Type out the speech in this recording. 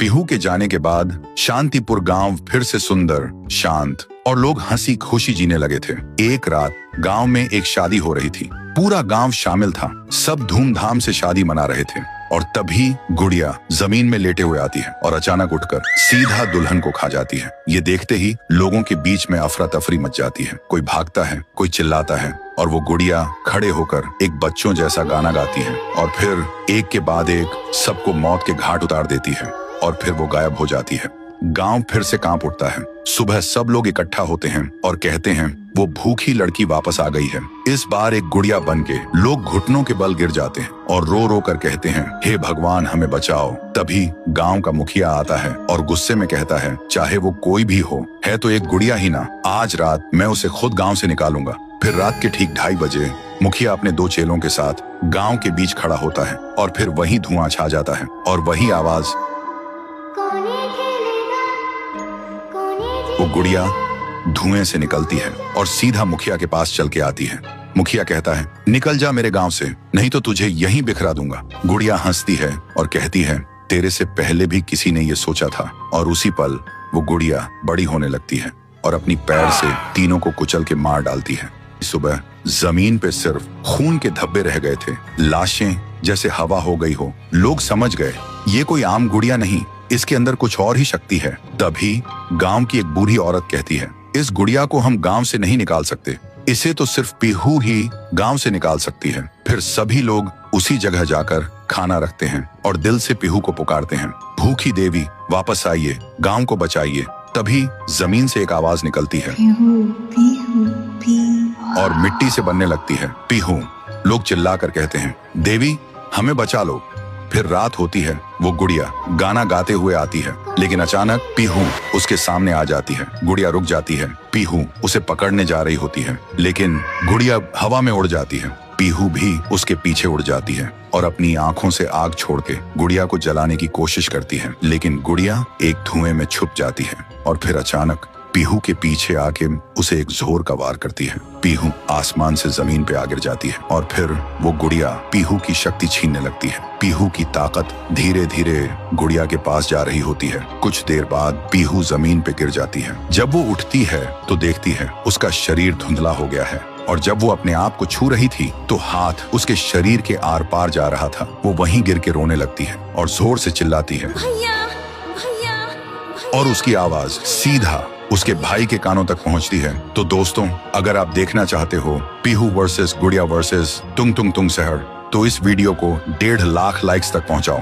पीहू के जाने के बाद शांतिपुर गांव फिर से सुंदर, शांत और लोग हंसी खुशी जीने लगे थे। एक रात गांव में एक शादी हो रही थी। पूरा गांव शामिल था। सब धूमधाम से शादी मना रहे थे और तभी गुड़िया जमीन में लेटे हुए आती है और अचानक उठकर सीधा दुल्हन को खा जाती है। ये देखते ही लोगों के बीच में अफरा तफरी मच जाती है। कोई भागता है, कोई चिल्लाता है और वो गुड़िया खड़े होकर एक बच्चों जैसा गाना गाती है और फिर एक के बाद एक सबको मौत के घाट उतार देती है और फिर वो गायब हो जाती है। गांव फिर से कांप उठता है। सुबह सब लोग इकट्ठा होते हैं और कहते हैं वो भूखी लड़की वापस आ गई है। इस बार एक गुड़िया बनके लोग घुटनों के बल गिर जाते हैं और रो रो कर कहते हैं, हे भगवान हमें बचाओ। तभी गांव का मुखिया आता है और गुस्से में कहता है, चाहे वो कोई भी हो, है तो एक गुड़िया ही ना, आज रात मैं उसे खुद गाँव से निकालूंगा। फिर रात के ठीक 2:30 बजे मुखिया अपने 2 चेलों के साथ गाँव के बीच खड़ा होता है और फिर वही धुआं छा जाता है और वही आवाज, वो गुड़िया धुएं से निकलती है और सीधा मुखिया के पास चल के आती है। मुखिया कहता है, निकल जा मेरे गांव से, नहीं तो तुझे यहीं बिखरा दूंगा। गुड़िया हंसती है और कहती है, तेरे से पहले भी किसी ने ये सोचा था। और उसी पल वो गुड़िया बड़ी होने लगती है और अपनी पैर से तीनों को कुचल के मार डालती है। सुबह जमीन पे सिर्फ खून के धब्बे रह गए थे, लाशें जैसे हवा हो गई हो। लोग समझ गए ये कोई आम गुड़िया नहीं, इसके अंदर कुछ और ही शक्ति है। तभी गांव की एक बूढ़ी औरत कहती है, इस गुड़िया को हम गांव से नहीं निकाल सकते, इसे तो सिर्फ पीहू ही गांव से निकाल सकती है। फिर सभी लोग उसी जगह जाकर खाना रखते हैं और दिल से पीहू को पुकारते हैं, भूखी देवी वापस आइए, गांव को बचाइए। तभी जमीन से एक आवाज निकलती है पीहू, पीहू, पीहू, और मिट्टी से बनने लगती है पीहू। लोग चिल्लाकर कहते हैं, देवी हमें बचा लो। फिर रात होती है। वो गुड़िया गाना गाते हुए आती है, लेकिन अचानक पीहू उसके सामने आ जाती है। गुड़िया रुक जाती है। पीहू उसे पकड़ने जा रही होती है, लेकिन गुड़िया हवा में उड़ जाती है। पीहू भी उसके पीछे उड़ जाती है और अपनी आंखों से आग छोड़ के गुड़िया को जलाने की कोशिश करती है, लेकिन गुड़िया एक धुएं में छुप जाती है और फिर अचानक पीहू के पीछे आके उसे एक जोर का वार करती है। पीहू आसमान से जमीन पे आ गिर जाती है और फिर वो गुड़िया पीहू की शक्ति छीनने लगती है। पीहू की ताकत धीरे धीरे गुड़िया के पास जा रही होती है। कुछ देर बाद पीहू जमीन पे गिर जाती है। जब वो उठती है तो देखती है उसका शरीर धुंधला हो गया है और जब वो अपने आप को छू रही थी तो हाथ उसके शरीर के आर पार जा रहा था। वो वहीं गिर के रोने लगती है और जोर से चिल्लाती है, भैया, भैया, भैया। और उसकी आवाज सीधा उसके भाई के कानों तक पहुंचती है। तो दोस्तों, अगर आप देखना चाहते हो पीहू वर्सेस गुड़िया वर्सेस तुंग तुंग तुंग सहर, तो इस वीडियो को 1.5 लाख लाइक्स तक पहुंचाओ।